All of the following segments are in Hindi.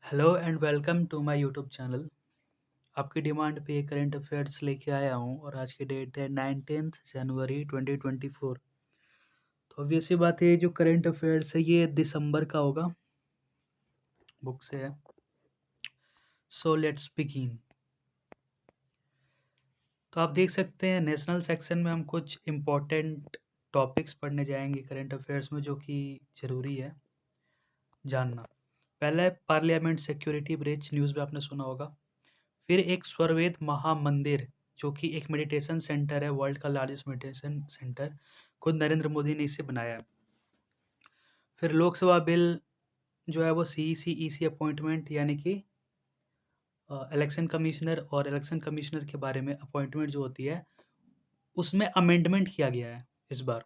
Hello and welcome to my YouTube channel. आपकी डिमांड पे करंट अफेयर्स लेके आया हूँ और आज की डेट है 19 जनवरी 2024। तो ऑब्वियस सी बात है, ये जो करंट अफेयर्स है ये दिसंबर का होगा, बुक से है। So let's begin. तो आप देख सकते हैं नेशनल सेक्शन में हम कुछ इम्पोर्टेंट टॉपिक्स पढ़ने जाएंगे करंट अफेयर्स में, जो कि ज़रूरी है जानना। पहला है पार्लियामेंट सिक्योरिटी ब्रिज, न्यूज़ में आपने सुना होगा। फिर एक स्वरवेद महामंदिर, जो कि एक मेडिटेशन सेंटर है, वर्ल्ड का लार्जेस्ट मेडिटेशन सेंटर। खुद नरेंद्र मोदी ने इसे बनाया है। फिर लोकसभा बिल जो है वो सीईसी ईसी अपॉइंटमेंट, यानी कि इलेक्शन कमिश्नर और इलेक्शन कमिश्नर के बारे में अपॉइंटमेंट जो होती है, उसमें अमेंडमेंट किया गया है इस बार।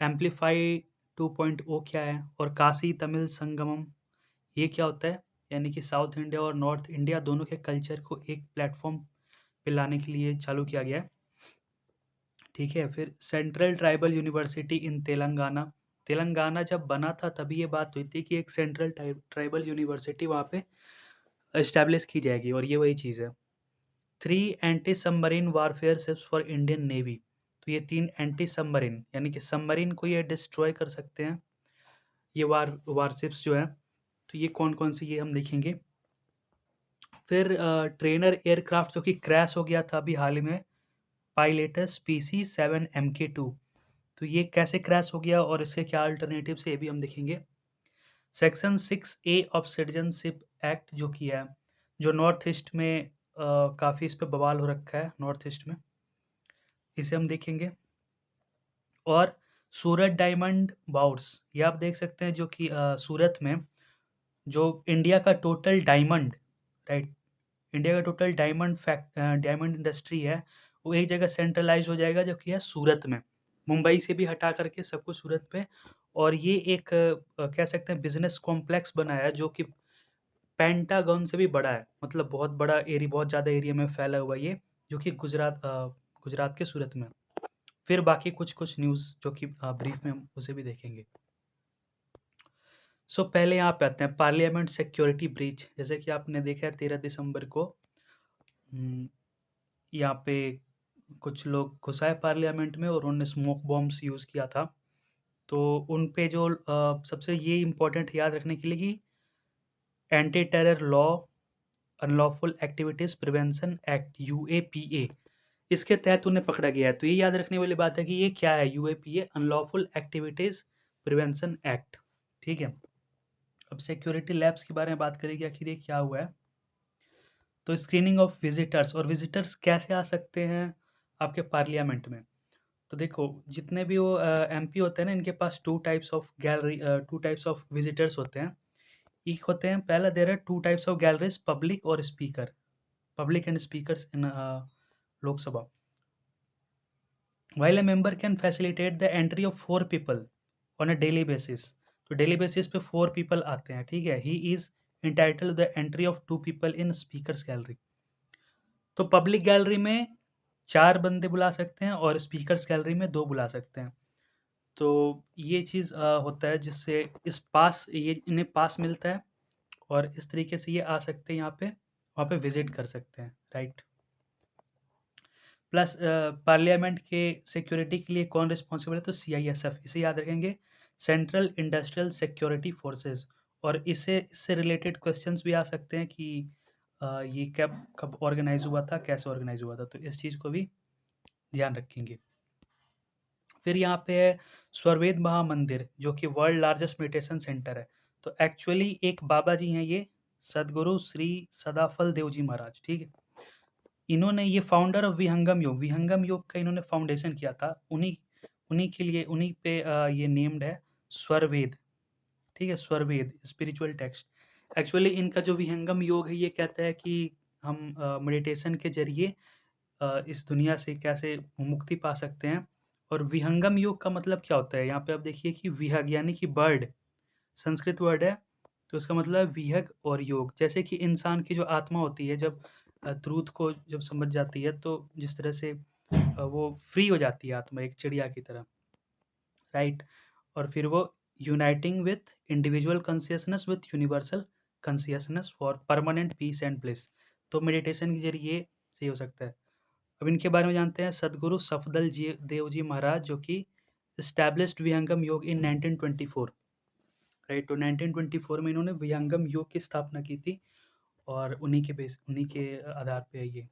एम्पलीफाई 2.0 क्या है, और काशी तमिल संगमम ये क्या होता है, यानी कि साउथ इंडिया और नॉर्थ इंडिया दोनों के कल्चर को एक प्लेटफॉर्म पे लाने के लिए चालू किया गया है। ठीक है, फिर सेंट्रल ट्राइबल यूनिवर्सिटी इन तेलंगाना। तेलंगाना जब बना था तभी ये बात हुई थी कि एक सेंट्रल ट्राइबल यूनिवर्सिटी वहाँ पे एस्टैब्लिश की जाएगी, और ये वही चीज़ है। 3 anti submarine warfare ships for Indian navy. तो ये 3 एंटी सबमरीन, यानी कि सबमरीन को ये डिस्ट्रॉय कर सकते हैं, ये वारशिप्स जो हैं। तो ये कौन-कौन सी, ये हम देखेंगे। फिर ट्रेनर एयरक्राफ्ट जो कि क्रैश हो गया था अभी हाल ही में, पायलटस PC-7 MK2। तो ये कैसे क्रैश हो गया और इसके क्या अल्टरनेटिव्स है, ये भी हम देखेंगे। Section 6A of citizenship act जो कि है, जो नॉर्थ ईस्ट में काफ़ी इस पे बवाल हो रखा है नॉर्थ ईस्ट में, इसे हम देखेंगे। और सूरत डायमंड बाउर्स, ये आप देख सकते हैं, जो कि सूरत में जो इंडिया का टोटल डायमंड, राइट, इंडिया का टोटल डायमंड इंडस्ट्री है, वो एक जगह सेंट्रलाइज़ हो जाएगा, जो कि है सूरत में। मुंबई से भी हटा करके सब कुछ सूरत पे। और ये एक कह सकते हैं बिज़नेस कॉम्प्लेक्स बनाया है, जो कि पेंटागन से भी बड़ा है। मतलब बहुत बड़ा एरिया, बहुत ज़्यादा एरिया में फैला हुआ है ये, जो कि गुजरात के सूरत में। फिर बाकी कुछ-कुछ न्यूज़ जो कि ब्रीफ में हम उसे भी देखेंगे। सो पहले यहाँ पे आते हैं पार्लियामेंट सिक्योरिटी ब्रीच। जैसे कि आपने देखा है 13 दिसंबर को यहाँ पे कुछ लोग घुसा है पार्लियामेंट में और उन्होंने स्मोक बॉम्ब्स यूज़ किया था। तो उन पे जो सबसे ये इम्पोर्टेंट याद रखने के लिए कि anti terror law, unlawful activities prevention act UAPA, इसके तहत उन्हें पकड़ा गया है। तो ये याद रखने वाली बात है कि ये क्या है, UAPA unlawful activities prevention act. ठीक है। अब सिक्योरिटी लैब्स के बारे में बात करें कि आखिर ये क्या हुआ है। तो स्क्रीनिंग ऑफ विजिटर्स, और विजिटर्स कैसे आ सकते हैं आपके पार्लियामेंट में। तो देखो, जितने भी वो एमपी होते हैं ना, इनके पास 2 टाइप्स ऑफ विजिटर्स होते हैं। एक होते हैं, पहला there are 2 types of galleries, public और speaker, public and speakers in Lok Sabha. While a member can facilitate the entry of 4 people on a daily basis. तो डेली बेसिस पे 4 पीपल आते हैं, ठीक है। He is entitled the entry of 2 people in speakers gallery. तो पब्लिक गैलरी में 4 बंदे बुला सकते हैं और स्पीकर्स गैलरी में 2 बुला सकते हैं। तो ये चीज़ होता है, जिससे ये इन्हें पास मिलता है, और इस तरीके से ये आ सकते हैं यहाँ पे, वहाँ पे विज़िट कर सकते हैं, राइट। प्लस पार्लियामेंट के सिक्योरिटी के लिए कौन रिस्पॉन्सिबल है, तो सीआईएसएफ, इसे याद रखेंगे, सेंट्रल इंडस्ट्रियल सिक्योरिटी फोर्सेस। और इससे रिलेटेड क्वेश्चंस भी आ सकते हैं कि ये कब कब ऑर्गेनाइज हुआ था, कैसे ऑर्गेनाइज हुआ था, तो इस चीज़ को भी ध्यान रखेंगे। फिर यहाँ पे है स्वरवेद महामंदिर, जो कि वर्ल्ड लार्जेस्ट मेडिटेशन सेंटर है। तो एक्चुअली एक बाबा जी हैं ये, सद्गुरु श्री सदाफल देव जी महाराज, ठीक है। इन्होंने, ये फाउंडर ऑफ विहंगम योग का इन्होंने फाउंडेशन किया था। उन्हीं उन्हीं के लिए, उन्हीं पे ये नेम्ड है स्वरवेद, ठीक है। Swarved spiritual text. एक्चुअली इनका जो विहंगम योग है, ये कहता है कि हम मेडिटेशन के ज़रिए इस दुनिया से कैसे मुक्ति पा सकते हैं। और विहंगम योग का मतलब क्या होता है, यहाँ पे आप देखिए कि विहग यानी कि बर्ड, संस्कृत वर्ड है। तो इसका मतलब है विहग और योग। जैसे कि इंसान की जो आत्मा होती है, जब ट्रूथ को जब समझ जाती है, तो जिस तरह से वो फ्री हो जाती है आत्मा, एक चिड़िया की तरह, राइट। और फिर वो uniting with individual consciousness with universal consciousness for permanent peace and bliss. तो मेडिटेशन के ज़रिए सही हो सकता है। अब इनके बारे में जानते हैं। सद्गुरु सफदल जी देव जी महाराज जो कि एस्टैब्लिश्ड विहंगम योग इन 1924, राइट। तो 1924 में इन्होंने विहंगम योग की स्थापना की थी और उन्हीं के आधार पे है ये।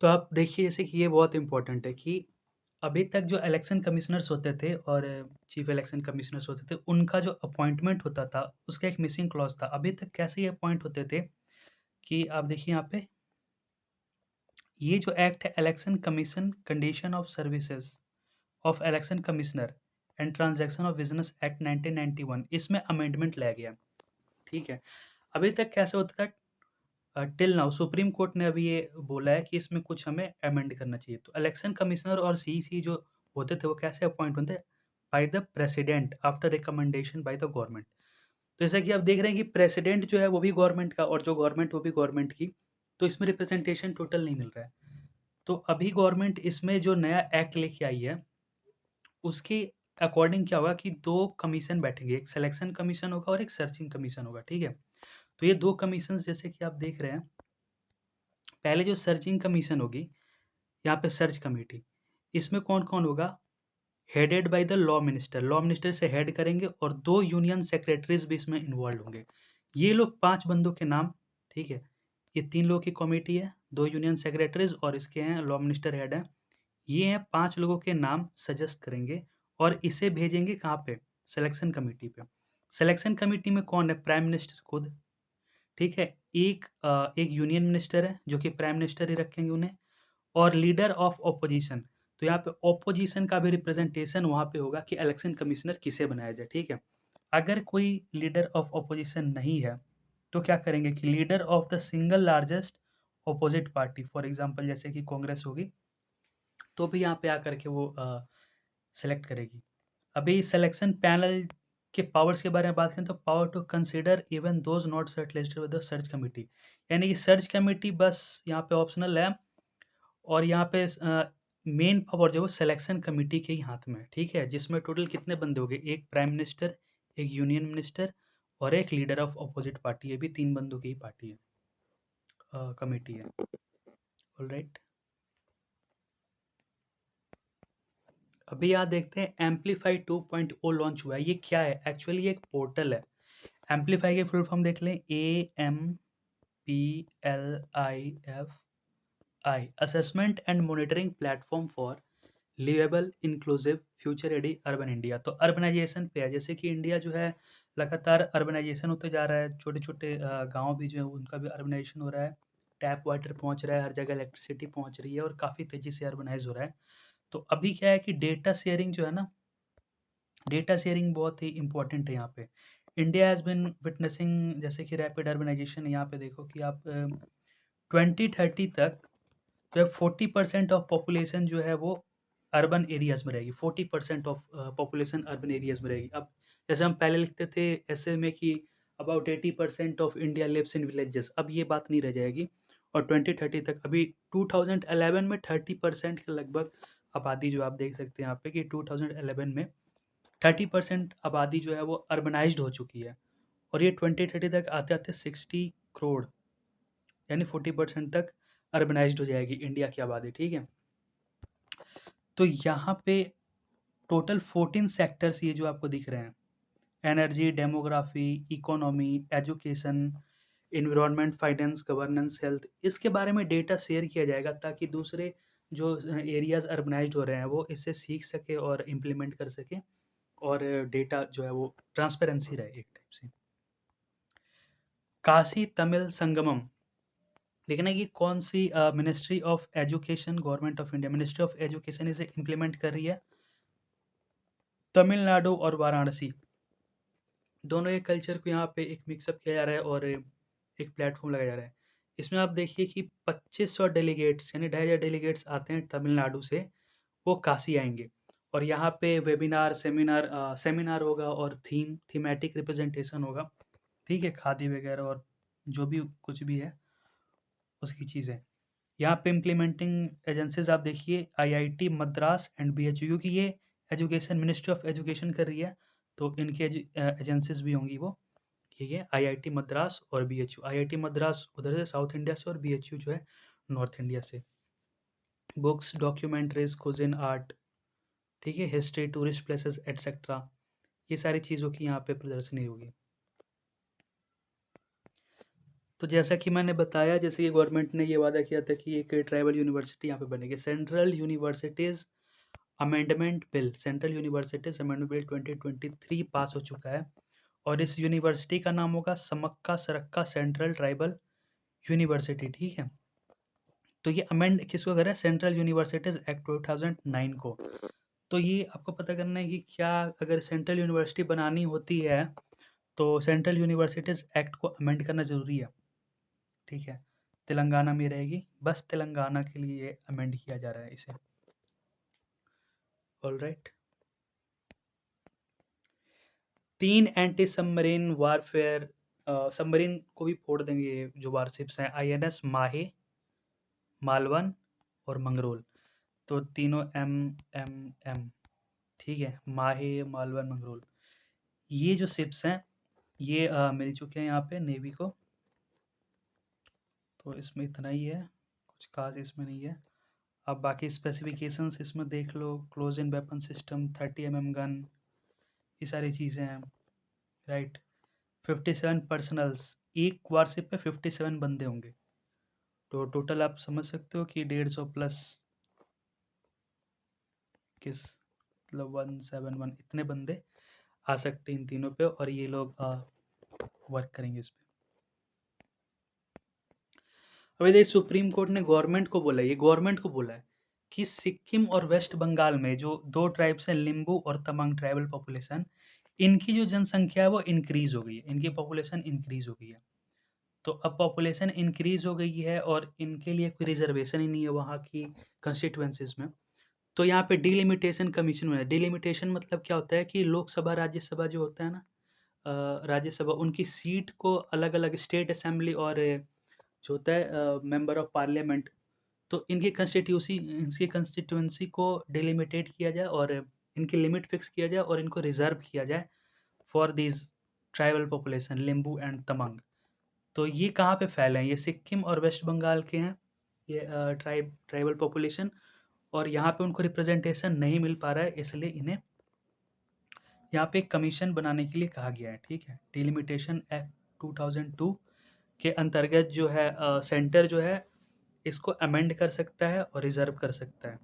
तो आप देखिए जैसे कि ये बहुत इम्पोर्टेंट है कि अभी तक जो इलेक्शन कमिश्नर्स होते थे और चीफ इलेक्शन कमिश्नर्स होते थे, उनका जो अपॉइंटमेंट होता था, उसका एक मिसिंग क्लॉज़ था। अभी तक कैसे ये अपॉइंट होते थे कि आप देखिए यहाँ पे, ये जो एक्ट है election commission condition of services of election commissioner and transaction of business act 1991, इसमें अमेंडमेंट लाया गया, ठीक है। अभी तक कैसे होता था, टिल नाउ सुप्रीम कोर्ट ने अभी ये बोला है कि इसमें कुछ हमें अमेंड करना चाहिए। तो इलेक्शन कमिश्नर और सीईसी जो होते थे वो कैसे अपॉइंट होते, by the president after recommendation by the government. तो जैसा कि आप देख रहे हैं कि प्रेसिडेंट जो है वो भी गवर्नमेंट का और जो गवर्नमेंट वो भी गवर्नमेंट की, तो इसमें रिप्रेजेंटेशन टोटल नहीं मिल रहा है। तो अभी गवर्नमेंट इसमें जो नया एक्ट लेके आई है, उसके अकॉर्डिंग क्या होगा कि 2 कमीशन बैठेंगे, एक सिलेक्शन कमीशन होगा और एक सर्चिंग कमीशन होगा, ठीक है? तो ये 2 कमीशंस जैसे कि आप देख रहे हैं, पहले जो सर्चिंग कमीशन होगी, यहाँ पे सर्च कमेटी, इसमें कौन-कौन होगा? Headed by the law minister से हेड करेंगे और 2 यूनियन सेक्रेटरीज़ भी इसमें इन्वॉल्व होंगे। ये लोग 5 बंदों के नाम, ठीक है? ये 3 लोगों की कमिटी है, 2 यूनियन सेक्रेटरीज़ और इसके हैं लॉ मिनिस्टर हेड हैं। ये हैं 5 लोगों के नाम सजेस्ट करेंगे और इसे भेजेंगे कहाँ पे? सिलेक्शन कमिटी पे। सिलेक्शन कमिटी में कौन है? प्राइम मिनिस्टर खुद, ठीक है? एक यूनियन मिनिस्टर है जो कि प्राइम मिनिस्टर ही रखेंगे उन्हें, और लीडर ऑफ ऑपोजिशन। तो यहाँ पे ऑपोजिशन का भी रिप्रेजेंटेशन वहाँ पे होगा कि इलेक्शन कमिश्नर किसे बनाया जाए, ठीक है? अगर कोई लीडर ऑफ ऑपोजिशन नहीं है, तो क्या करेंगे कि leader of the single largest opposite party, for example जैसे कि कांग्रेस होगी, तो भी यहाँ पे आकर के वो सेलेक्ट करेगी। अभी सिलेक्शन पैनल के पावर्स के बारे में बात करें तो power to consider even those not shortlisted with the search committee, यानी कि सर्च कमिटी बस यहाँ पे ऑप्शनल है और यहाँ पे मेन पावर जो है वो सिलेक्शन कमिटी के ही हाथ में है, ठीक है? जिसमें टोटल कितने बंदे हो गए? एक प्राइम मिनिस्टर, एक यूनियन मिनिस्टर और एक लीडर ऑफ अपोजिट पार्टी, ये भी 3 बंदों की ही पार्टी है, कमिटी है। ऑलराइट। अभी यहाँ देखते हैं एम्पलीफाई 2.0 लॉन्च हुआ है। ये क्या है? एक्चुअली ये एक पोर्टल है। एम्पलीफाई की फुल फॉर्म देख लें, AMPLIFI, assessment and monitoring platform for liveable, inclusive, future ready urban India. तो अर्बनाइजेशन पे है, जैसे कि इंडिया जो है लगातार अर्बनाइजेशन होते जा रहा है, छोटे-छोटे गाँव भी जो है उनका भी अर्बनाइजेशन हो रहा है, टैप वाटर पहुँच रहा है, हर जगह इलेक्ट्रिसिटी पहुँच रही है और काफ़ी तेज़ी से अर्बनाइज़ हो रहा है। तो अभी क्या है कि डेटा शेयरिंग जो है ना, डेटा शेयरिंग बहुत ही इम्पोर्टेंट है यहाँ पे। इंडिया हैज़ बीन विटनेसिंग जैसे कि रैपिड अर्बनाइजेशन, यहाँ पे देखो कि आप 2030 तक जो है 40% ऑफ पॉपुलेशन जो है वो अर्बन एरियाज़ में रहेगी, 40% ऑफ पॉपुलेशन अर्बन एरियाज़ में रहेगी। अब जैसे हम पहले लिखते थे ऐसे में कि about 80% of India lives in villages, अब ये बात नहीं रह जाएगी और 2030 तक, अभी 2011 में 30% के लगभग आबादी जो आप देख सकते हैं यहाँ पे कि 2011 में 30% आबादी जो है वो अर्बनाइज़्ड हो चुकी है और ये 2030 तक आते-आते 60 करोड़ यानी 40% तक अर्बनाइज़्ड हो जाएगी इंडिया की आबादी, ठीक है? तो यहाँ पे टोटल 14 सेक्टर्स ये जो आपको दिख रहे हैं, energy, demography, economy, education, environment, finance, governance, health, इसके बारे में डेटा शेयर किया जाएगा ताकि दूसरे जो एरियाज़ अर्बनाइज़्ड हो रहे हैं वो इससे सीख सकें और इम्प्लीमेंट कर सकें और डेटा जो है वो ट्रांसपेरेंसी रहे एक टाइप से। काशी तमिल संगमम, देखना कि कौन सी ministry of education, government of India, ministry of education इसे इम्प्लीमेंट कर रही है। तमिलनाडु और वाराणसी, दोनों के कल्चर को यहाँ पे एक मिक्सअप किया जा रहा है और एक प्लेटफॉर्म लगाया जा रहा है। इसमें आप देखिए कि 2500 डेलीगेट्स यानी 2500 डेलीगेट्स आते हैं तमिलनाडु से, वो काशी आएँगे और यहाँ पे वेबिनार, सेमिनार होगा और थीमेटिक रिप्रेजेंटेशन होगा, ठीक है? खादी वगैरह और जो भी कुछ भी है, उसकी चीज़ें। यहाँ पे इम्प्लीमेंटिंग एजेंसीज़ आप देखिए आईआईटी मद्रास एंड बीएचयू, क्योंकि ये एजुकेशन मिनिस्ट्री ऑफ एजुकेशन कर रही है, तो इनकी एजेंसीज भी होंगी वो, ठीक है। आईआईटी मद्रास और बीएचयू, आईआईटी मद्रास उधर से साउथ इंडिया से और बीएचयू जो है नॉर्थ इंडिया से। बुक्स, डॉक्यूमेंट्रीज, कुजिन आर्ट, ठीक है, हिस्ट्री, टूरिस्ट प्लेसेस एटसेट्रा, ये सारी चीज़ों की यहाँ पे प्रदर्शनी होगी। तो जैसा कि मैंने बताया, जैसे कि गवर्नमेंट ने ये वादा किया था कि एक ट्राइबल यूनिवर्सिटी यहाँ पे बनेगी। Central universities amendment bill, central universities amendment bill 2023 पास हो चुका है, और इस यूनिवर्सिटी का नाम होगा समक्का सरक्का सेंट्रल ट्राइबल यूनिवर्सिटी, ठीक है। तो ये अमेंड किसको करा है? सेंट्रल यूनिवर्सिटीज़ एक्ट 2009 को। तो ये आपको पता करना है कि क्या अगर सेंट्रल यूनिवर्सिटी बनानी होती है तो सेंट्रल यूनिवर्सिटीज़ एक्ट को अमेंड करना ज़रूरी है, ठीक है। तेलंगाना में रहेगी, बस तेलंगाना के लिए अमेंड किया जा रहा है इसे। Alright. 3 anti submarine warfare, submarine को भी फोड़ देंगे ये जो वारशिप्स हैं, आईएनएस माहे, मालवन और मंगरोल। तो तीनों एम, ठीक है, माहे, मालवन, मंगरोल, ये जो शिप्स हैं ये मिल चुके हैं यहाँ पे नेवी को। तो इसमें इतना ही है, कुछ खास इसमें नहीं है। अब बाकी स्पेसिफिकेशंस इसमें देख लो, close in weapon system, 30 mm gun, ये सारी चीज़ें हैं, राइट। 57 पर्सनल्स, एक वारशिप पे 57 बंदे होंगे, तो टोटल आप समझ सकते हो कि 150 प्लस किस, मतलब 171 इतने बंदे आ सकते हैं इन तीनों पे, और ये लोग वर्क करेंगे इस पे। अभी देखिए, सुप्रीम कोर्ट ने गवर्नमेंट को बोला है, ये गवर्नमेंट को बोला है कि सिक्किम और वेस्ट बंगाल में जो 2 ट्राइब्स हैं, लिम्बू और तमांग ट्राइबल पॉपुलेशन, इनकी जो जनसंख्या है वो इंक्रीज़ हो गई है, इनकी पॉपुलेशन इंक्रीज़ हो गई है। तो अब पॉपुलेशन इंक्रीज़ हो गई है और इनके लिए कोई रिज़र्वेशन ही नहीं है वहाँ की कंस्टिट्यूएंसीज़ में। तो यहाँ पे डिलिमिटेशन कमीशन बना है। डिलिमिटेशन मतलब क्या होता है कि लोकसभा, राज्यसभा जो होता है ना, राज्यसभा, उनकी सीट को अलग-अलग स्टेट असेंबली और जो होता है मेंबर ऑफ पार्लियामेंट, तो इनकी कंस्टिट्यूएंसी को डिलिमिटेट किया जाए और इनकी लिमिट फिक्स किया जाए और इनको रिजर्व किया जाए for this tribal population, Limbu and Tamang. तो ये कहाँ पे फैले हैं? ये सिक्किम और वेस्ट बंगाल के हैं, ये ट्राइबल पॉपुलेशन, और यहाँ पे उनको रिप्रेजेंटेशन नहीं मिल पा रहा है, इसलिए इन्हें यहाँ पे एक कमीशन बनाने के लिए कहा गया है, ठीक है। डिलिमिटेशन एक्ट 2002 के अंतर्गत जो है सेंटर जो है इसको अमेंड कर सकता है और रिजर्व कर सकता है।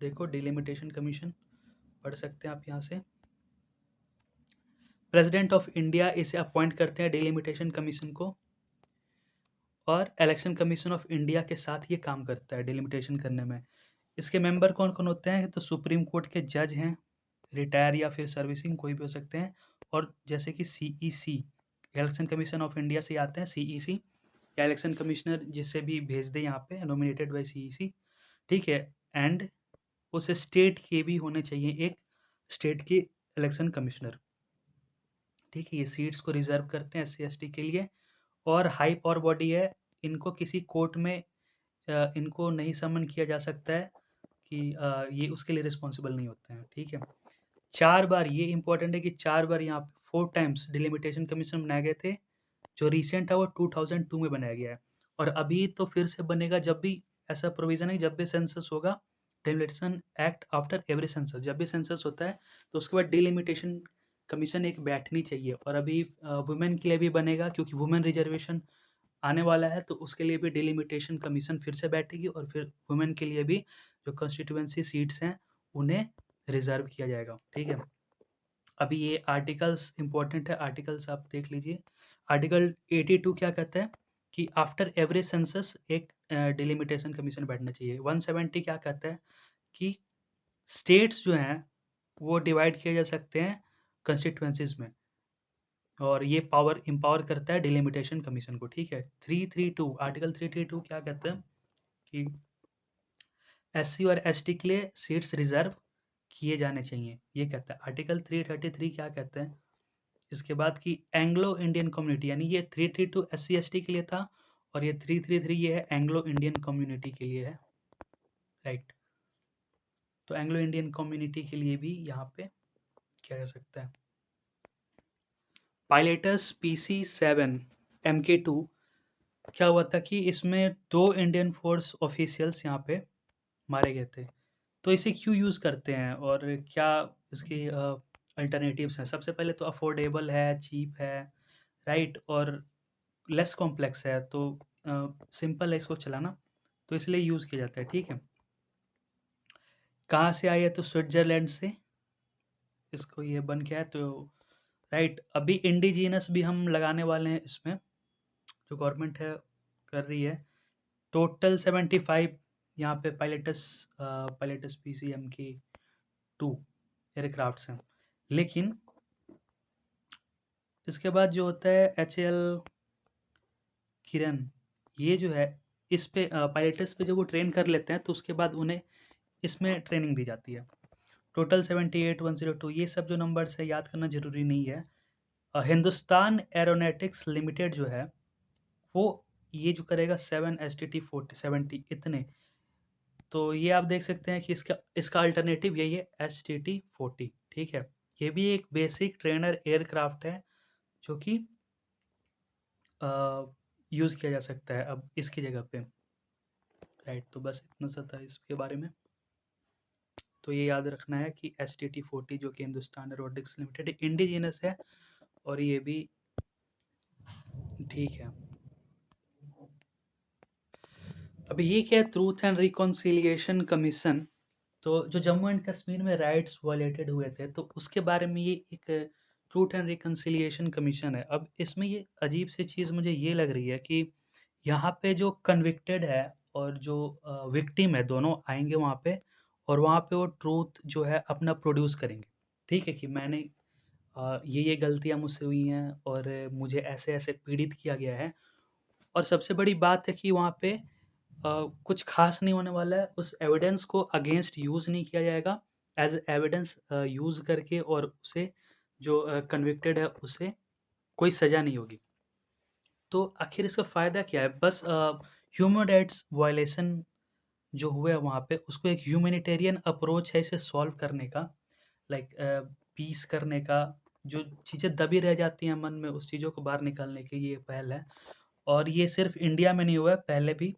देखो, डिलिमिटेशन कमीशन पढ़ सकते हैं आप यहाँ से। प्रेसिडेंट ऑफ इंडिया इसे अपॉइंट करते हैं डिलिमिटेशन कमीशन को, और इलेक्शन कमीशन ऑफ इंडिया के साथ ये काम करता है डिलिमिटेशन करने में। इसके मेंबर कौन कौन होते हैं? तो सुप्रीम कोर्ट के जज हैं, रिटायर या फिर सर्विसिंग कोई भी हो सकते हैं, और जैसे कि CEC, election commission of India से आते हैं सीईसी, या इलेक्शन कमिश्नर जिसे भी भेज दे यहाँ पे, नॉमिनेटेड बाय सीईसी, ठीक है। एंड उस स्टेट के भी होने चाहिए एक स्टेट के इलेक्शन कमिश्नर, ठीक है। ये सीट्स को रिजर्व करते हैं SC ST के लिए, और हाई पावर बॉडी है, इनको किसी कोर्ट में इनको नहीं समन किया जा सकता है कि ये उसके लिए रिस्पॉन्सिबल नहीं होते हैं, ठीक है। 4 बार, ये इंपॉर्टेंट है कि 4 बार यहाँ पे 4 टाइम्स डिलिमिटेशन कमीशन बनाए गए थे। जो रिसेंट है वो 2002 में बनाया गया है, और अभी तो फिर से बनेगा जब भी ऐसा प्रोविज़न है कि जब भी सेंसस होगा, delimitation act after every census, जब भी सेंसस होता है तो उसके बाद डिलिमिटेशन कमीशन एक बैठनी चाहिए। और अभी वुमेन के लिए भी बनेगा, क्योंकि वुमेन रिजर्वेशन आने वाला है, तो उसके लिए भी डिलिमिटेशन कमीशन फिर से बैठेगी, और फिर वुमेन के लिए भी जो कंस्टिट्यूएंसी सीट्स हैं उन्हें रिजर्व किया जाएगा, ठीक है। अभी ये आर्टिकल्स इंपॉर्टेंट है, आर्टिकल्स आप देख लीजिए। आर्टिकल 82 क्या कहता है कि आफ्टर एवरी सेंसस एक डिलिमिटेशन कमीशन बैठना चाहिए। 170 क्या कहता है कि स्टेट्स जो हैं वो डिवाइड किए जा सकते हैं कंस्टिट्यूएंसीज में, और ये पावर एम्पावर करता है डिलिमिटेशन कमीशन को, ठीक है। 332, आर्टिकल 332 क्या कहता है कि SC और ST के लिए सीट्स रिजर्व किए जाने चाहिए, ये कहता है। आर्टिकल 333 क्या कहता है इसके बाद कि एंग्लो इंडियन कम्युनिटी, यानी ये 332 SC ST के लिए था, और ये 333 ये है एंग्लो इंडियन कम्युनिटी के लिए है, राइट। तो एंग्लो इंडियन कम्युनिटी के लिए भी यहाँ पे क्या कह सकते हैं। पायलटस PC-7 MK2 क्या हुआ था कि इसमें 2 इंडियन फोर्स ऑफिशियल्स यहाँ पे मारे गए थे। तो इसे क्यों यूज़ करते हैं और क्या इसके अल्टरनेटिव्स हैं? सबसे पहले तो अफोर्डेबल है, चीप है, राइट? और लेस कॉम्प्लेक्स है, तो सिंपल है इसको चलाना, तो इसलिए यूज़ किया जाता है, ठीक है? कहाँ से आई है? तो स्विट्ज़रलैंड से इसको ये बन के आया, तो राइट। अभी इंडिजीनस भी हम लगाने वाले हैं इसमें, जो गवर्नमेंट है कर रही है। टोटल 75 यहाँ पे पायलटस PCM-K2 एयरक्राफ्ट्स हैं। लेकिन इसके बाद जो होता है HAL किरण, ये जो है इस पे पायलटस पे जब वो ट्रेन कर लेते हैं तो उसके बाद उन्हें इसमें ट्रेनिंग दी जाती है। टोटल 78 102, ये सब जो नंबर्स है याद करना ज़रूरी नहीं है। हिंदुस्तान एरोनॉटिक्स लिमिटेड जो है वो ये जो करेगा 7 STT-40 70 इतने। तो ये आप देख सकते हैं कि इसका इसका अल्टरनेटिव यही है STT-40, ठीक है? ये भी एक बेसिक ट्रेनर एयरक्राफ्ट है जो कि यूज़ किया जा सकता है अब इसकी जगह पे, राइट? तो बस इतना सा था इसके बारे में। तो ये याद रखना है कि STT-40 जो कि हिंदुस्तान एरोनॉटिक्स लिमिटेड इंडिजिनस है और ये भी ठीक है। अभी ये क्या है, ट्रूथ एंड रिकॉन्सिलिएशन कमीशन। तो जो जम्मू एंड कश्मीर में राइट्स वायलेटेड हुए थे तो उसके बारे में ये एक ट्रूथ एंड रिकन्सिलिएशन कमीशन है। अब इसमें ये अजीब सी चीज़ मुझे ये लग रही है कि यहाँ पे जो कन्विक्टेड है और जो विक्टिम है दोनों आएंगे वहाँ पे, और वहाँ पे वो ट्रूथ जो है अपना प्रोड्यूस करेंगे, ठीक है? कि मैंने ये गलतियाँ मुझसे हुई हैं और मुझे ऐसे ऐसे पीड़ित किया गया है। और सबसे बड़ी बात है कि वहाँ पे कुछ ख़ास नहीं होने वाला है, उस एविडेंस को अगेंस्ट यूज़ नहीं किया जाएगा, एज़ एविडेंस यूज़ करके, और उसे जो कन्विक्टेड है उसे कोई सज़ा नहीं होगी। तो आखिर इसका फ़ायदा क्या है? बस ह्यूमन राइट्स वायलेशन जो हुए हैं वहाँ पे उसको एक ह्यूमैनिटेरियन अप्रोच है इसे सॉल्व करने का, लाइक पीस करने का, जो चीज़ें दबी रह जाती हैं मन में उस चीज़ों को बाहर निकालने की ये पहल है। और ये सिर्फ़ इंडिया में नहीं हुआ है, पहले भी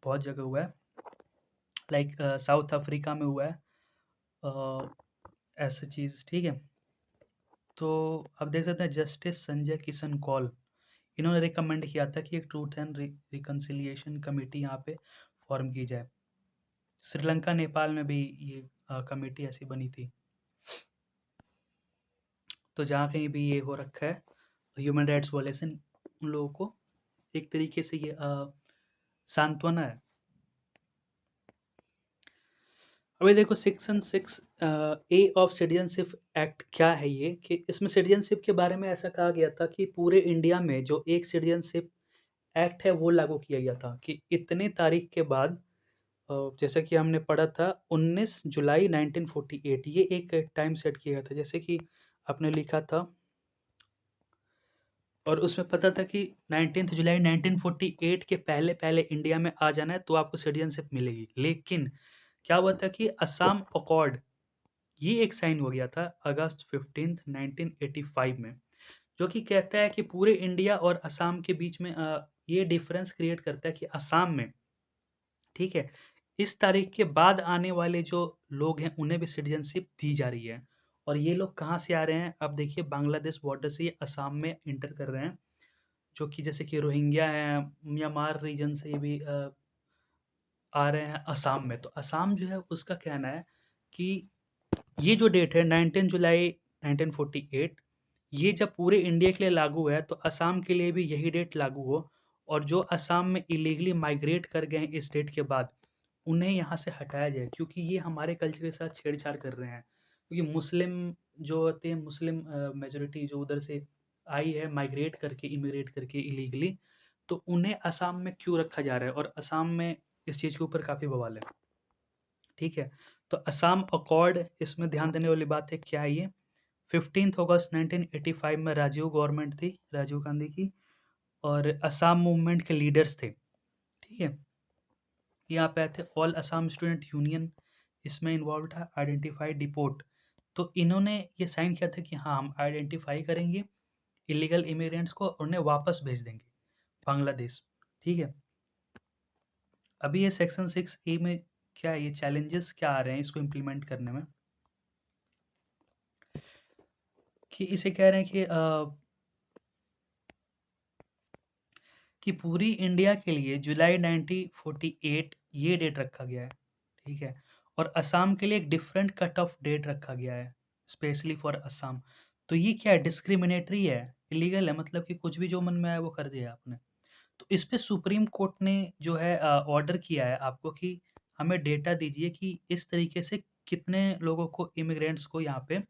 बहुत जगह हुआ है, लाइक साउथ अफ्रीका में हुआ है ऐसी चीज़, ठीक है? तो आप देख सकते हैं जस्टिस संजय किशन कौल, इन्होंने रिकमेंड किया था कि एक ट्रूथ एंड रिकन्सिलिएशन कमेटी यहाँ पे फॉर्म की जाए। श्रीलंका, नेपाल में भी ये कमेटी ऐसी बनी थी। तो जहाँ कहीं भी ये हो रखा है ह्यूमन राइट्स वायलेशन, उन लोगों को एक तरीके से ये सांत्वना है। अभी देखो section 6 A of citizenship act क्या है ये, कि इसमें सिटीजनशिप के बारे में ऐसा कहा गया था कि पूरे इंडिया में जो एक सिटीजनशिप एक्ट है वो लागू किया गया था कि इतने तारीख के बाद, जैसा कि हमने पढ़ा था 19 जुलाई 1948, ये एक टाइम सेट किया गया था जैसे कि आपने लिखा था, और उसमें पता था कि 19 जुलाई 1948 के पहले-पहले इंडिया में आ जाना है तो आपको सिटीजनशिप मिलेगी। लेकिन क्या हुआ था कि असम अकॉर्ड ये एक साइन हो गया था अगस्त 15 1985 में, जो कि कहता है कि पूरे इंडिया और असम के बीच में ये डिफरेंस क्रिएट करता है कि असम में, ठीक है, इस तारीख के बाद आने वाले जो लोग हैं उन्हें भी सिटीजनशिप दी जा रही है। और ये लोग कहाँ से आ रहे हैं? अब देखिए बांग्लादेश बॉर्डर से ये असम में एंटर कर रहे हैं, जो कि जैसे कि रोहिंग्या हैं, म्यांमार रीजन से ये भी आ रहे हैं असम में। तो असम जो है उसका कहना है कि ये जो डेट है 19 जुलाई 1948, ये जब पूरे इंडिया के लिए लागू है तो असम के लिए भी यही डेट लागू हो, और जो असम में इलीगली माइग्रेट कर गए हैं इस डेट के बाद, उन्हें यहाँ से हटाया जाए, क्योंकि ये हमारे कल्चर के साथ छेड़छाड़ कर रहे हैं। क्योंकि मुस्लिम जो होते हैं, मुस्लिम मेजॉरिटी जो उधर से आई है माइग्रेट करके, इमिग्रेट करके इलीगली, तो उन्हें असम में क्यों रखा जा रहा है, और असम में इस चीज़ के ऊपर काफ़ी बवाल है, ठीक है? तो असम अकॉर्ड, इसमें ध्यान देने वाली बात है क्या है ये, 15 अगस्त 1985 में राजीव गवर्नमेंट थी, राजीव गांधी की, और असम मूवमेंट के लीडर्स थे, ठीक है? यहाँ पे आए थे ऑल असम स्टूडेंट यूनियन, इसमें इन्वॉल्व था आइडेंटिफाई डिपोर्ट। तो इन्होंने ये साइन किया था कि हाँ, हम आइडेंटिफाई करेंगे इलीगल इमिग्रेंट्स को और उन्हें वापस भेज देंगे बांग्लादेश। ठीक है? अभी ये सेक्शन 6 ए में क्या है, ये चैलेंजेस क्या आ रहे हैं इसको इम्प्लीमेंट करने में, कि इसे कह रहे हैं कि पूरी इंडिया के लिए जुलाई 1948 ये डेट रखा गया है। ठीक है? और असम के लिए एक डिफरेंट कट ऑफ डेट रखा गया है, स्पेशली फॉर असम। तो ये क्या है, डिस्क्रिमिनेटरी है, इलीगल है, मतलब कि कुछ भी जो मन में आया वो कर दिया आपने। तो इस पे सुप्रीम कोर्ट ने जो है ऑर्डर किया है आपको कि हमें डेटा दीजिए कि इस तरीके से कितने लोगों को, इमिग्रेंट्स को यहाँ पे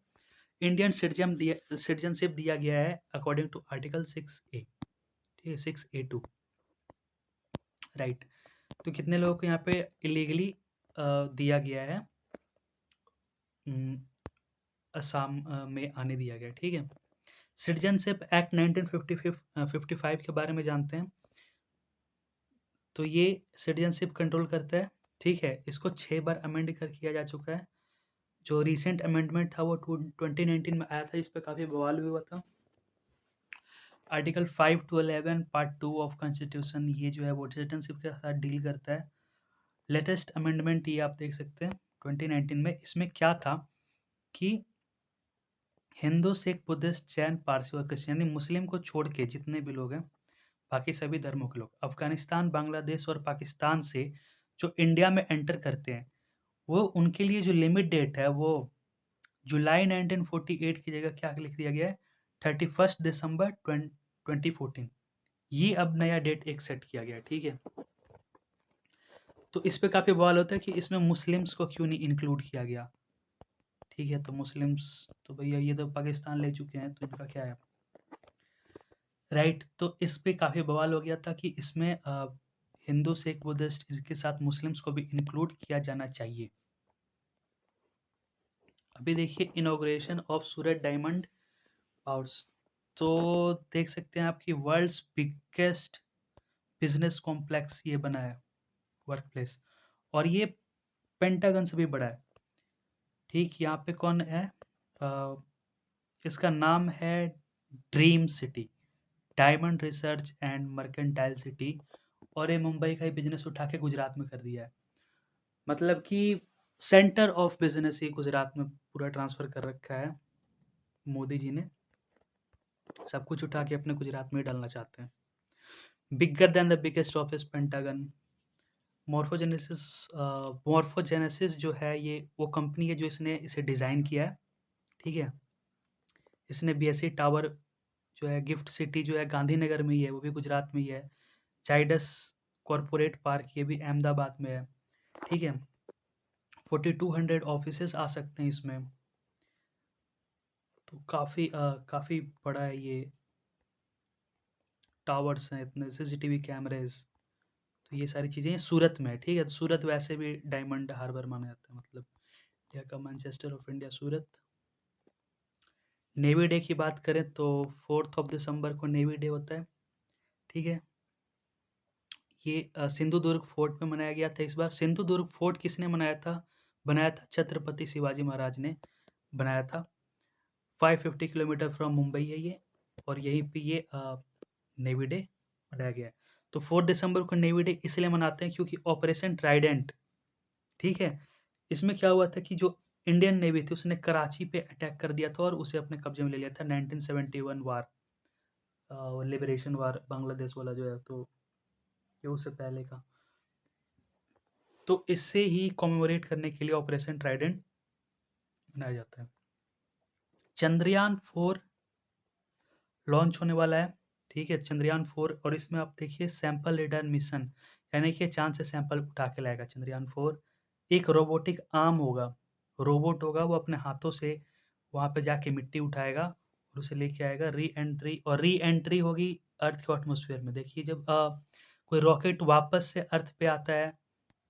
इंडियन सिटीजनशिप दिया गया है अकॉर्डिंग टू आर्टिकल 6A। ठीक है? 6A2, right. तो कितने लोगों को यहाँ पे इलीगली दिया गया है, असम में आने दिया गया। ठीक है? सिटीजनशिप एक्ट 1955 के बारे में जानते हैं। तो ये सिटीजनशिप कंट्रोल करता है। ठीक है? इसको 6 बार अमेंड कर किया जा चुका है। जो रिसेंट अमेंडमेंट था वो 2019 में आया था, इस पे काफ़ी बवाल भी हुआ था। Article 5 to 11 part 2 of constitution, ये जो है वो सिटीजनशिप के साथ डील करता है। लेटेस्ट अमेंडमेंट ये आप देख सकते हैं 2019 में। इसमें क्या था कि हिंदू, सिख, बुद्धिस्ट, जैन, पारसी और क्रिश्चियन, यानी मुस्लिम को छोड़ के जितने भी लोग हैं, बाकी सभी धर्मों के लोग अफ़गानिस्तान, बांग्लादेश और पाकिस्तान से जो इंडिया में एंटर करते हैं, वो उनके लिए जो लिमिट डेट है वो जुलाई 1948 की जगह क्या लिख दिया गया है, 31 दिसंबर 2014। ये अब नया डेट एक सेट किया गया है। ठीक है? तो इस पे काफ़ी बवाल होता है कि इसमें मुस्लिम्स को क्यों नहीं इंक्लूड किया गया। ठीक है? तो मुस्लिम्स तो भैया ये तो पाकिस्तान ले चुके हैं, तो इनका क्या है, राइट। तो इस पे काफ़ी बवाल हो गया था कि इसमें हिंदू, सिख, बुद्धिस्ट, इसके साथ मुस्लिम्स को भी इंक्लूड किया जाना चाहिए। अभी देखिए inauguration of Surat diamond house. तो देख सकते हैं आपकी वर्ल्ड्स बिगेस्ट बिजनेस कॉम्प्लेक्स ये बना है, वर्क प्लेस, और ये पेंटागन से भी बड़ा है। ठीक? यहाँ पे कौन है, अ, इसका नाम है dream city, diamond research and mercantile city, और ये मुंबई का ही बिजनेस उठा के गुजरात में कर दिया है। मतलब कि सेंटर ऑफ बिजनेस ही गुजरात में पूरा ट्रांसफर कर रखा है मोदी जी ने। सब कुछ उठा के अपने गुजरात में ही डालना चाहते हैं। Bigger than the biggest office pentagon. Morphogenesis, morphogenesis जो है ये वो कंपनी है जो इसने इसे डिज़ाइन किया है। ठीक है? इसने बीएससी टावर जो है, गिफ्ट सिटी जो है गांधीनगर में ही है, वो भी गुजरात में ही है। जाइडस कॉरपोरेट पार्क ये भी अहमदाबाद में है। ठीक है? 4200 ऑफिसेस आ सकते हैं इसमें। तो काफ़ी बड़ा है ये, टावर्स हैं इतने, सीसीटीवी कैमरेज। तो ये सारी चीज़ें सूरत में है। ठीक है? तो सूरत वैसे भी डायमंड हार्बर माना जाता है, मतलब इंडिया का Manchester of India Surat. Navy day की बात करें तो 4 दिसंबर को नेवी डे होता है। ठीक है? ये सिंधुदुर्ग फोर्ट में मनाया गया था इस बार। सिंधुदुर्ग फोर्ट किसने बनाया था छत्रपति शिवाजी महाराज ने बनाया था। 550 किलोमीटर फ्रॉम मुंबई है ये, और यहीं पे ये नेवी डे मनाया गया है। तो 4 दिसंबर को नेवी डे इसलिए मनाते हैं क्योंकि ऑपरेशन ट्राइडेंट, ठीक है, इसमें क्या हुआ था कि जो इंडियन नेवी थी उसने कराची पे अटैक कर दिया था और उसे अपने कब्जे में ले लिया था। 1971 वार, लिबरेशन वार बांग्लादेश वाला जो है, तो ये उससे पहले का। तो इससे ही कॉमेमोरेट करने के लिए ऑपरेशन ट्राइडेंट मनाया जाता है। चंद्रयान 4 लॉन्च होने वाला है। ठीक है? चंद्रयान 4, और इसमें आप देखिए सैंपल रिटर्न मिशन, यानी कि चाँद से सैंपल उठा के लाएगा चंद्रयान 4। एक रोबोटिक आर्म होगा, रोबोट होगा, वो अपने हाथों से वहाँ पे जाके मिट्टी उठाएगा और उसे लेके आएगा। री एंट्री होगी अर्थ के एटमॉस्फेयर में। देखिए जब कोई रॉकेट वापस से अर्थ पे आता है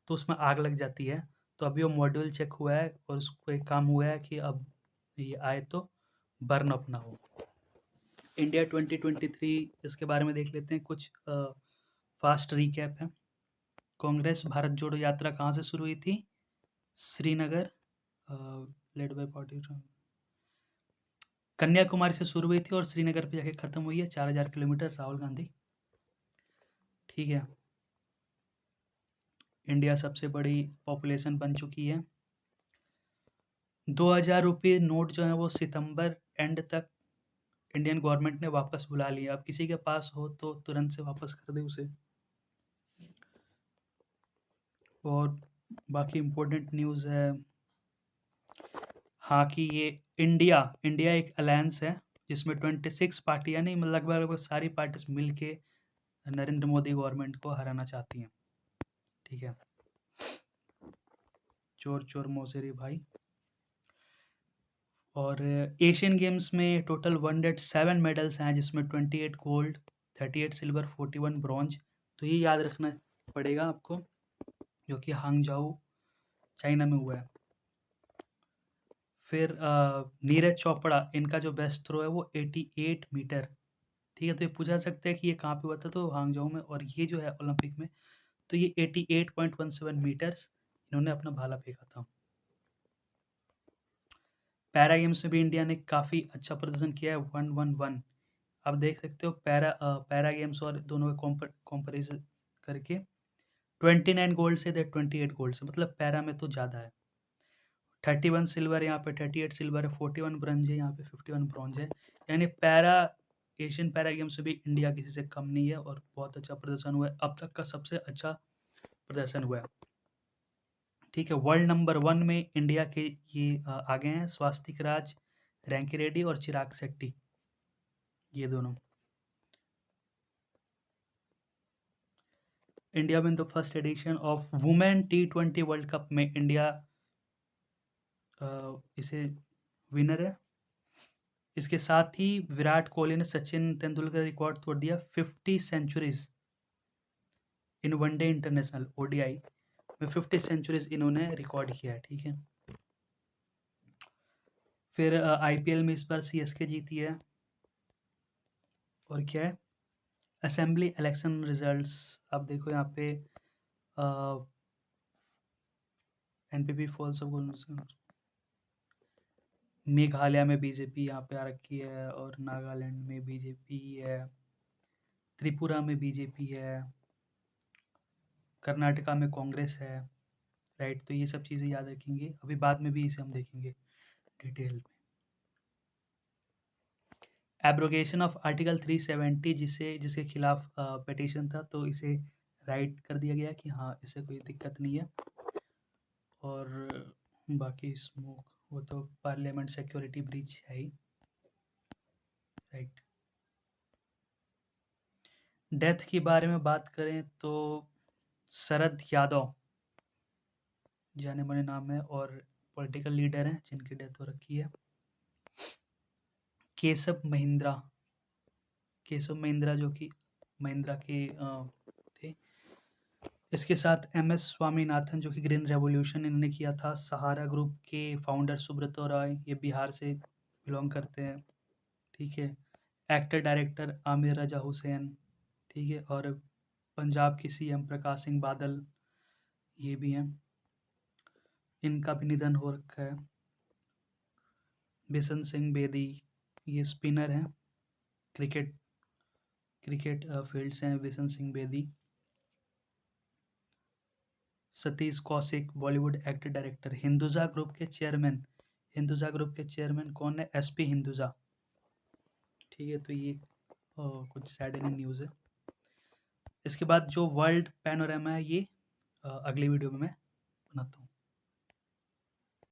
तो उसमें आग लग जाती है। तो अभी वो मॉड्यूल चेक हुआ है और उसको एक काम हुआ है कि अब ये आए तो बर्न अप ना हो। इंडिया 2023, इसके बारे में देख लेते हैं कुछ फास्ट रिकैप है। कांग्रेस भारत जोड़ो यात्रा कहाँ से शुरू हुई थी? Srinagar, led by party. Kanyakumari से शुरू हुई थी और श्रीनगर पे जाके खत्म हुई है, 4000 किलोमीटर, राहुल गांधी। ठीक है। इंडिया सबसे बड़ी पॉपुलेशन बन चुकी है। 2000 रुपये नोट जो है वो सितंबर एंड तक इंडियन गवर्नमेंट ने वापस बुला लिया। अब किसी के पास हो तो तुरंत से वापस कर दे उसे। और बाकी इम्पोर्टेंट न्यूज़ है, हाँ, कि ये इंडिया इंडिया एक अलायंस है जिसमें 26 पार्टियां, नहीं मतलब लगभग लगभग सारी पार्टीज मिल के नरेंद्र मोदी गवर्नमेंट को हराना चाहती हैं। ठीक है। चोर चोर मौसेरी भाई। और एशियन गेम्स में टोटल 107 मेडल्स हैं जिसमें 28 गोल्ड, 38 सिल्वर, 41 ब्रॉन्ज। तो ये याद रखना पड़ेगा आपको, जो कि हांगझाऊ चाइना में हुआ है। फिर नीरज चोपड़ा, इनका जो बेस्ट थ्रो है वो 88 मीटर। ठीक है, तो ये पूछा जा सकता है कि ये कहाँ पे हुआ था, तो हांगझाऊ में। और ये जो है ओलंपिक में, तो ये 88.17 मीटर्स इन्होंने अपना भाला फेंका था। पैरा गेम्स में भी इंडिया ने काफ़ी अच्छा प्रदर्शन किया है, 111। आप देख सकते हो पैरा गेम्स और दोनों का कंपैरिजन करके 29 गोल्ड से 28 गोल्ड से, मतलब पैरा में तो ज़्यादा है। 31 सिल्वर यहाँ पे, 38 सिल्वर है, 41 ब्रॉन्ज है यहाँ पे, 51 ब्रॉन्ज है। यानी पैरा एशियन पैरा गेम्स में भी इंडिया किसी से कम नहीं है और बहुत अच्छा प्रदर्शन हुआ है, अब तक का सबसे अच्छा प्रदर्शन हुआ है। ठीक है। वर्ल्ड नंबर 1 में इंडिया के ये आगे हैं स्वास्तिक राज, रैंकी रेड्डी और चिराग शेट्टी, ये दोनों। India win the first edition of women T20 world cup में इंडिया इसे विनर है। इसके साथ ही विराट कोहली ने सचिन तेंदुलकर रिकॉर्ड तोड़ दिया, 50 centuries in one day international ODI में 50 सेंचुरीज इन्होंने रिकॉर्ड किया है। ठीक है। फिर IPL में इस बार CSK जीती है। और क्या है, असेंबली इलेक्शन रिजल्ट्स आप देखो यहाँ पे, NPP फॉल्स ऑफ, मेघालय में बीजेपी यहाँ पे आ रखी है और नागालैंड में बीजेपी है, त्रिपुरा में बीजेपी है, कर्नाटका में कांग्रेस है। राइट, तो ये सब चीज़ें याद रखेंगे, अभी बाद में भी इसे हम देखेंगे डिटेल में। एब्रोगेशन ऑफ आर्टिकल 370, जिसके खिलाफ पिटीशन था, तो इसे राइट कर दिया गया कि हाँ, इससे कोई दिक्कत नहीं है। और बाकी स्मोक, वो तो पार्लियामेंट सिक्योरिटी ब्रीच है ही। राइट। डेथ के बारे में बात करें तो शरद यादव जाने माने नाम है और पॉलिटिकल लीडर हैं जिनकी डेथ हो रखी है। केशव महिंद्रा जो कि महिंद्रा के थे। इसके साथ MS स्वामीनाथन जो कि ग्रीन रेवोल्यूशन इन्होंने किया था। सहारा ग्रुप के फाउंडर सुब्रतो रॉय, ये बिहार से बिलोंग करते हैं। ठीक है। एक्टर डायरेक्टर आमिर रजा हुसैन। ठीक है। और पंजाब की CM प्रकाश सिंह बादल, ये भी हैं। इनका भी निधन हो रखा है। बिशन सिंह बेदी, ये स्पिनर हैं, क्रिकेट क्रिकेट फील्ड से हैं Bishan Singh Bedi. Satish Kaushik, Bollywood actor director. Hinduja group के चेयरमैन कौन है? SP हिंदुजा। ठीक है, तो ये कुछ सैडनिंग न्यूज़ है। इसके बाद जो वर्ल्ड पैनोरामा है, ये अगली वीडियो में मैं बनाता हूँ।